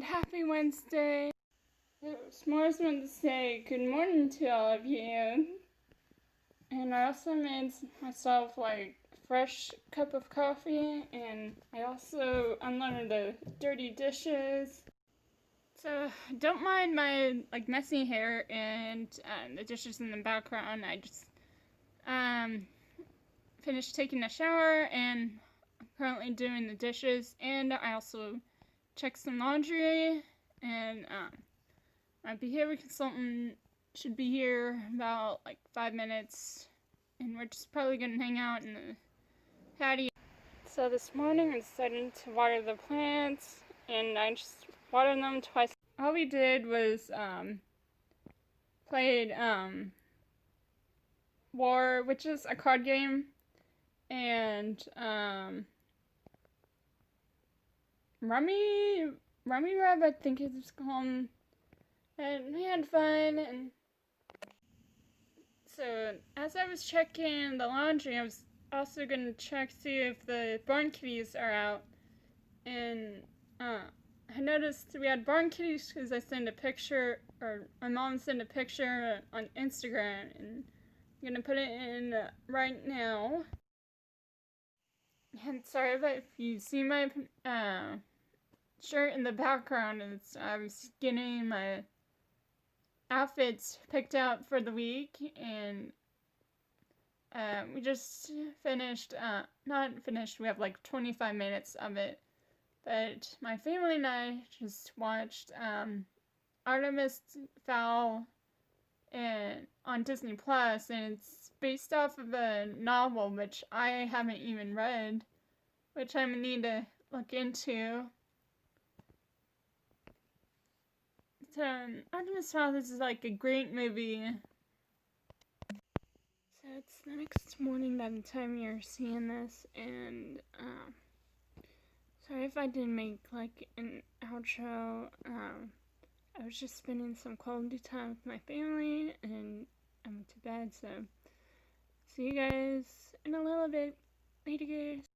happy Wednesday. S'mores wanted to say good morning to all of you. And I also made myself like fresh cup of coffee, and I also unloaded the dirty dishes. So don't mind my like messy hair and the dishes in the background. I just finished taking a shower and I'm currently doing the dishes, and I also checked some laundry, and my behavior consultant should be here about like 5 minutes, and we're just probably gonna hang out in the patio. So this morning I decided to water the plants, and I just watered them twice. All we did was played War, which is a card game, and Rummy Rub, I think it's called. And we had fun. And so as I was checking the laundry, I was also gonna check see if the barn kitties are out. And I noticed we had barn kitties because I sent a picture, or my mom sent a picture on Instagram, and I'm gonna put it in right now. And sorry if you see my shirt in the background. I was getting my outfits picked out for the week, and we just finished, not finished, we have like 25 minutes of it, but my family and I just watched Artemis Fowl on Disney Plus, and it's based off of a novel which I haven't even read, which I'm gonna need to look into. So Artemis Fowl, this is like a great movie. So it's the next morning by the time you're seeing this, and sorry if I didn't make like an outro. I was just spending some quality time with my family, and I went to bed, so see you guys in a little bit. Later, guys.